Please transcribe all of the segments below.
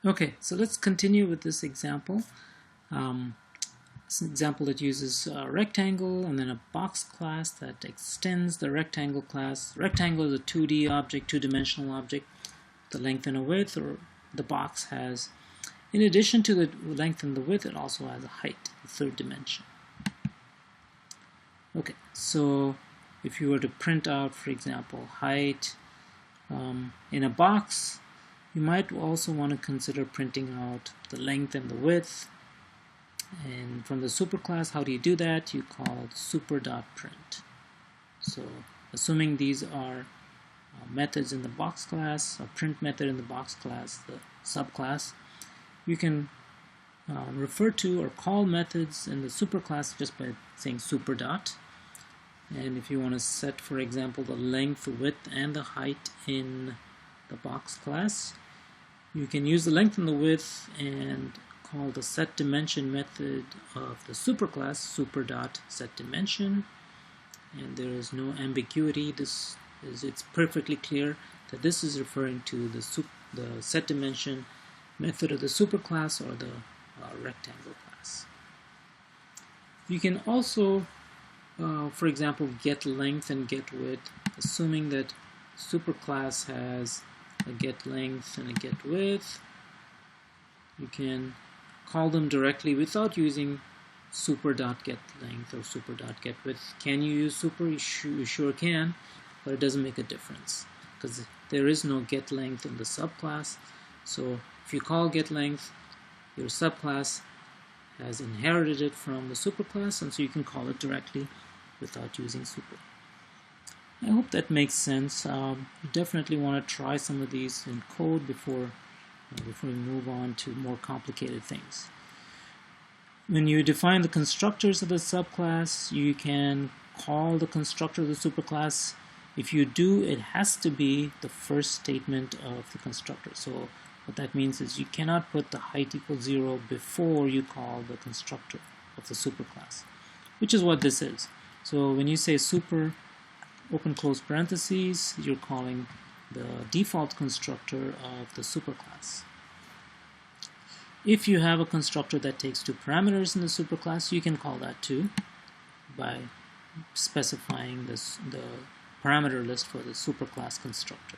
Okay, so let's continue with this example. It's an example that uses a rectangle and then a box class that extends the rectangle class. Rectangle is a 2D object, two-dimensional object, the length and a width, or the box has, in addition to the length and the width, it also has a height, the third dimension. Okay, so if you were to print out, for example, height in a box, you might also want to consider printing out the length and the width. And from the superclass, how do you do that? You call super.print. So assuming these are methods in the box class, a print method in the box class, the subclass, you can refer to or call methods in the superclass just by saying super.dot. And if you want to set, for example, the length, width, and the height in the box class, you can use the length and the width and call the setDimension method of the superclass super.setDimension, and there is no ambiguity. It's perfectly clear that this is referring to the setDimension method of the superclass or the rectangle class. You can also for example, get length and get width, assuming that superclass has a get length and a get width. You can call them directly without using super.getLength or super.getWidth. Can you use super? You sure can, but it doesn't make a difference because there is no getLength in the subclass. So if you call getLength, your subclass has inherited it from the superclass, and so you can call it directly without using super. I hope that makes sense. You definitely want to try some of these in code before we move on to more complicated things. When you define the constructors of the subclass, you can call the constructor of the superclass. If you do, it has to be the first statement of the constructor. So what that means is you cannot put the height equals 0 before you call the constructor of the superclass, which is what this is. So when you say super open close parentheses, you're calling the default constructor of the superclass. If you have a constructor that takes 2 parameters in the superclass, you can call that too by specifying the parameter list for the superclass constructor.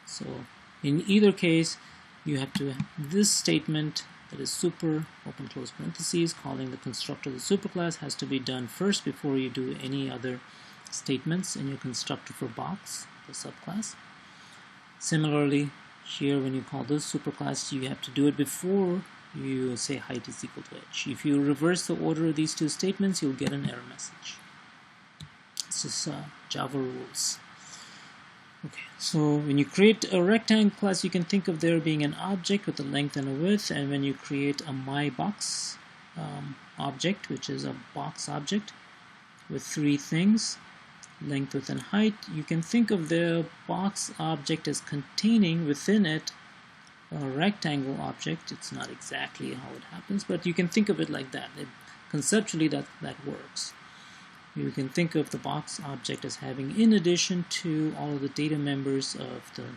So in either case, you have to have this statement that is super open close parentheses calling the constructor of the superclass has to be done first before you do any other statements in your constructor for box, the subclass. Similarly, here when you call this superclass, you have to do it before you say height is equal to h. If you reverse the order of these two statements, you'll get an error message. This is Java rules. Okay, so when you create a rectangle class, you can think of there being an object with a length and a width, and when you create a myBox object, which is a box object with 3 things, length, width, and height, you can think of the box object as containing within it a rectangle object. It's not exactly how it happens, but you can think of it like that. Conceptually, that works. You can think of the box object as having, in addition to all of the data members of the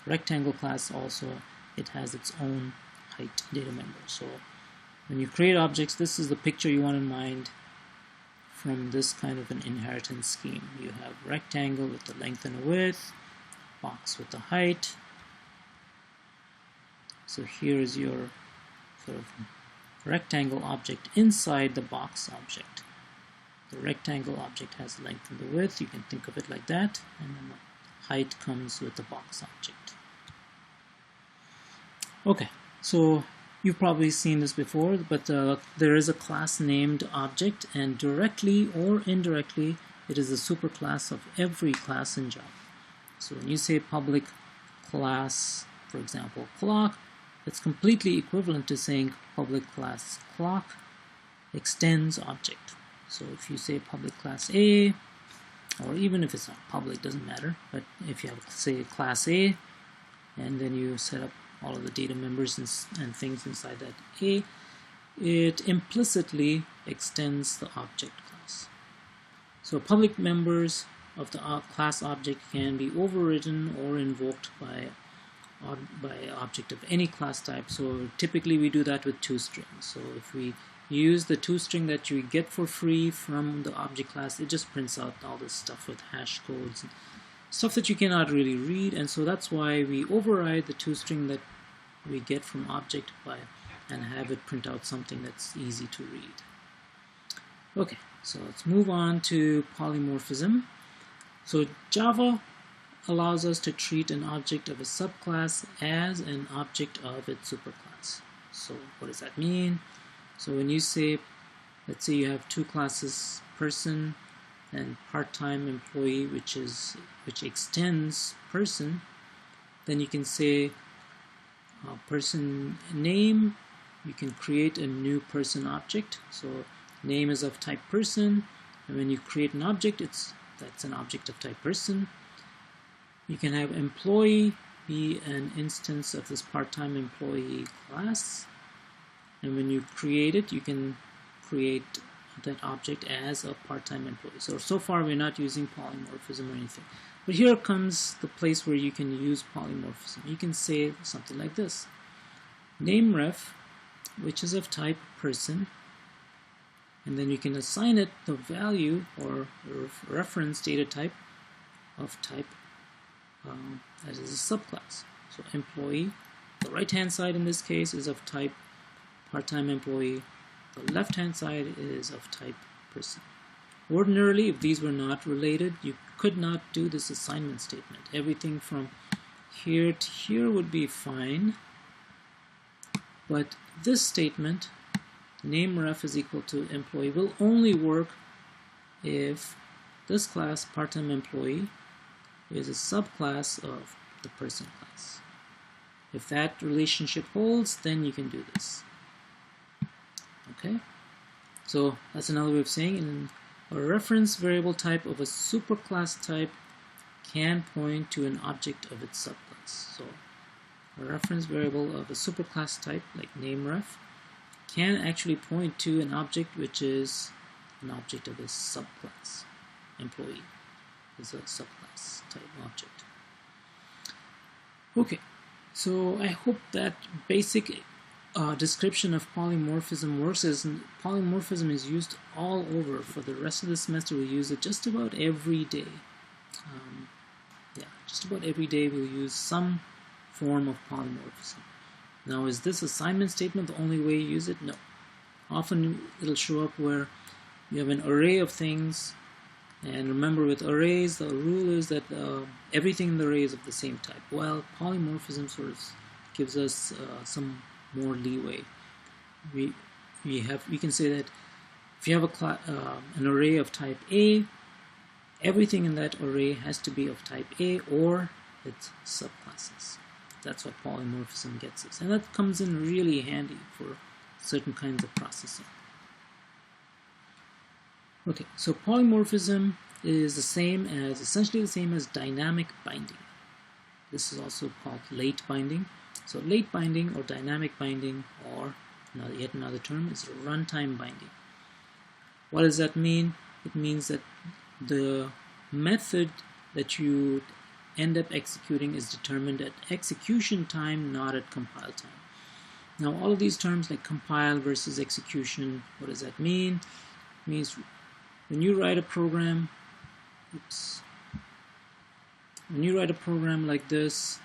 rectangle class, also it has its own height data member. So when you create objects, this is the picture you want in mind from this kind of an inheritance scheme. You have rectangle with the length and the width, box with the height. So here is your sort of rectangle object inside the box object. The rectangle object has the length and the width, you can think of it like that, and then the height comes with the box object. Okay, so you've probably seen this before, but there is a class named object, and directly or indirectly, it is a superclass of every class in Java. So when you say public class, for example, clock, it's completely equivalent to saying public class clock extends object. So if you say public class A, or even if it's not public, doesn't matter, but if you have, say, class A, and then you set up all of the data members and things inside that A, it implicitly extends the object class. So public members of the class object can be overridden or invoked by object of any class type. So typically we do that with toString. So if we use the toString that you get for free from the object class, it just prints out all this stuff with hash codes and stuff that you cannot really read, and so that's why we override the toString that we get from object and have it print out something that's easy to read. Okay, so let's move on to polymorphism. So Java allows us to treat an object of a subclass as an object of its superclass. So what does that mean? So when you say, let's say you have two classes, person and part-time employee, which extends person, then you can say person name. You can create a new person object. So name is of type person, and when you create an object, that's an object of type person. You can have employee be an instance of this part-time employee class, and when you create it, you can create that object as a part-time employee. So far we're not using polymorphism or anything, but here comes the place where you can use polymorphism. You can say something like this: nameRef, which is of type person, and then you can assign it the value or reference data type of type that is a subclass. So employee, the right hand side in this case is of type part-time employee, the left hand side is of type person. Ordinarily, if these were not related, you could not do this assignment statement. Everything from here to here would be fine, but this statement, nameRef is equal to employee, will only work if this class, part-time employee, is a subclass of the person class. If that relationship holds, then you can do this. Okay, so that's another way of saying a reference variable type of a superclass type can point to an object of its subclass. So a reference variable of a superclass type, like nameRef, can actually point to an object which is an object of a subclass. Employee is a subclass type object. Okay, so I hope that basic description of polymorphism works. As polymorphism is used all over. For the rest of the semester we'll use it just about every day. Just about every day we'll use some form of polymorphism. Now, is this assignment statement the only way you use it? No. Often it'll show up where you have an array of things, and remember, with arrays the rule is that everything in the array is of the same type. Well, polymorphism sort of gives us some more leeway. We can say that if you have an array of type A, everything in that array has to be of type A or its subclasses. That's what polymorphism gets us, and that comes in really handy for certain kinds of processing. Okay, so polymorphism is essentially the same as dynamic binding. This is also called late binding. So late binding or dynamic binding, or yet another term, is runtime binding. What does that mean? It means that the method that you end up executing is determined at execution time, not at compile time. Now, all of these terms like compile versus execution, what does that mean? It means when you write a program, when you write a program like this,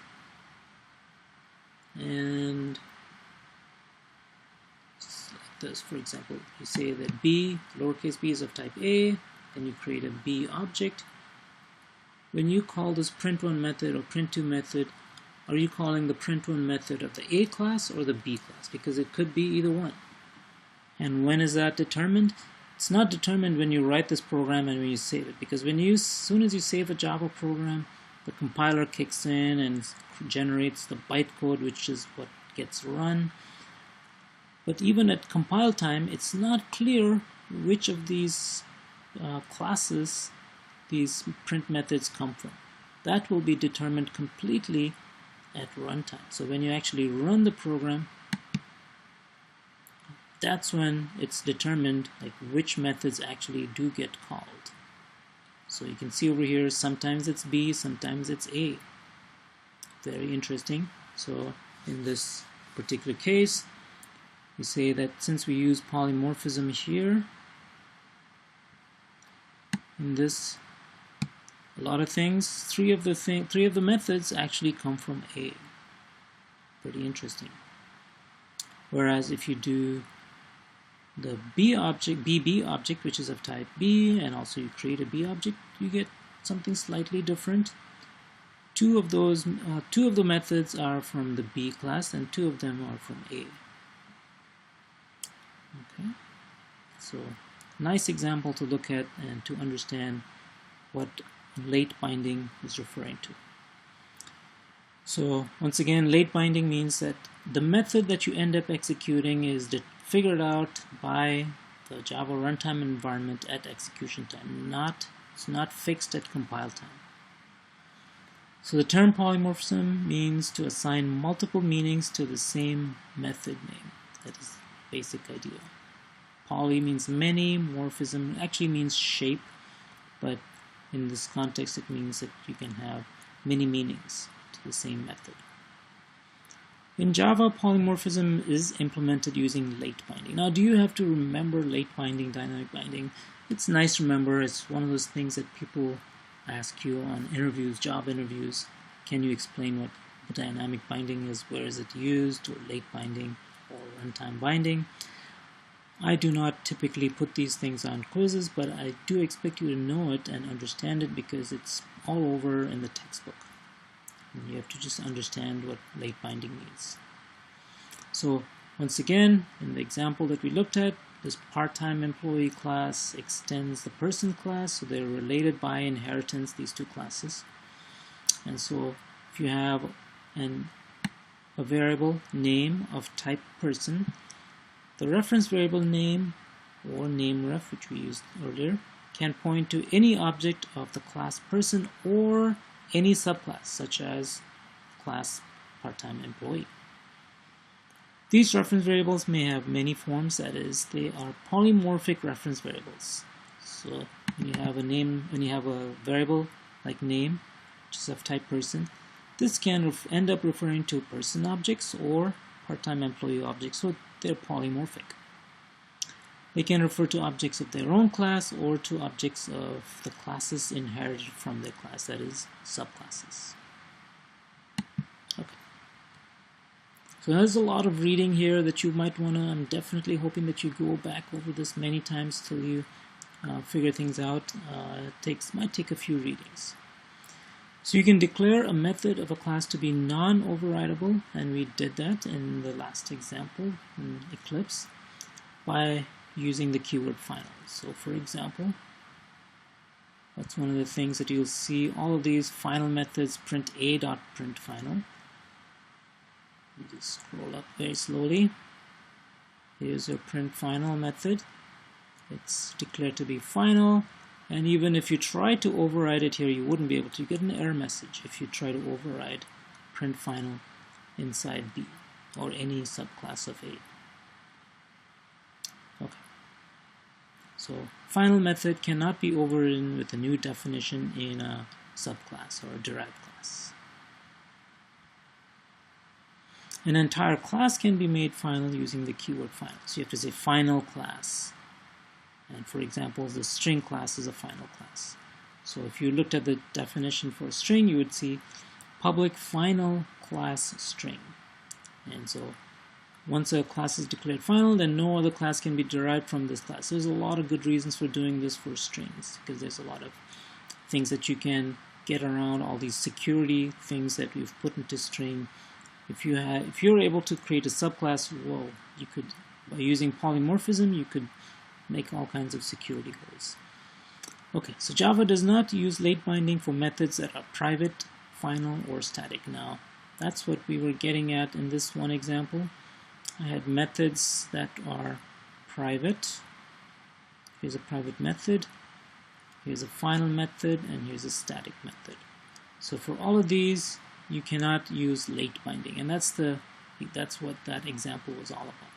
and like this, for example, you say that b, lowercase b, is of type A, then you create a b object. When you call this print1 method or print2 method, are you calling the print1 method of the A class or the B class? Because it could be either one. And when is that determined? It's not determined when you write this program and when you save it, because as soon as you save a Java program, the compiler kicks in and generates the bytecode, which is what gets run. But even at compile time, it's not clear which of these classes these print methods come from. That will be determined completely at runtime. So when you actually run the program, that's when it's determined like which methods actually do get called. So you can see over here, sometimes it's B, sometimes it's A. Very interesting. So in this particular case, we say that since we use polymorphism here, in this, a lot of things, three of the methods actually come from A. Pretty interesting. Whereas if you do the B object, BB object, which is of type B, and also you create a B object, you get something slightly different. Two of the methods are from the B class, and two of them are from A. Okay, so nice example to look at and to understand what late binding is referring to. So once again, late binding means that the method that you end up executing is figured out by the Java runtime environment at execution time. It's not fixed at compile time. So the term polymorphism means to assign multiple meanings to the same method name. That is the basic idea. Poly means many, morphism actually means shape, but in this context it means that you can have many meanings to the same method. In Java, polymorphism is implemented using late binding. Now, do you have to remember late binding, dynamic binding? It's nice to remember. It's one of those things that people ask you on interviews, job interviews. Can you explain what dynamic binding is? Where is it used? Or late binding or runtime binding? I do not typically put these things on quizzes, but I do expect you to know it and understand it because it's all over in the textbook. And you have to just understand what late binding means. So once again, in the example that we looked at, this part-time employee class extends the person class, so they're related by inheritance, these two classes. And so if you have a variable name of type person, the reference variable name or nameref, which we used earlier, can point to any object of the class person or any subclass, such as class part-time employee. These reference variables may have many forms, that is, they are polymorphic reference variables. So when you have a variable like name, which is of type person, this can end up referring to person objects or part-time employee objects, so they're polymorphic. They can refer to objects of their own class or to objects of the classes inherited from their class, that is, subclasses. Okay. So there's a lot of reading here that you might want to, I'm definitely hoping that you go back over this many times till you figure things out. It might take a few readings. So you can declare a method of a class to be non-overridable, and we did that in the last example in Eclipse by using the keyword final. So for example, that's one of the things that you'll see. All of these final methods print a.print final. You just scroll up very slowly. Here's your print final method. It's declared to be final. And even if you try to override it here, you wouldn't be able to. You get an error message if you try to override print final inside B or any subclass of A. Okay. So final method cannot be overridden with a new definition in a subclass or a derived class. An entire class can be made final using the keyword final. So you have to say final class. And for example, the string class is a final class. So if you looked at the definition for a string, you would see public final class string. And so once a class is declared final, then no other class can be derived from this class. There's a lot of good reasons for doing this for strings, because there's a lot of things that you can get around, all these security things that we've put into string. If you're able to create a subclass, well, you could, by using polymorphism, you could make all kinds of security holes. Okay, so Java does not use late binding for methods that are private, final, or static. Now, that's what we were getting at in this one example. I had methods that are private. Here's a private method. Here's a final method, and here's a static method. So for all of these, you cannot use late binding, and that's what that example was all about.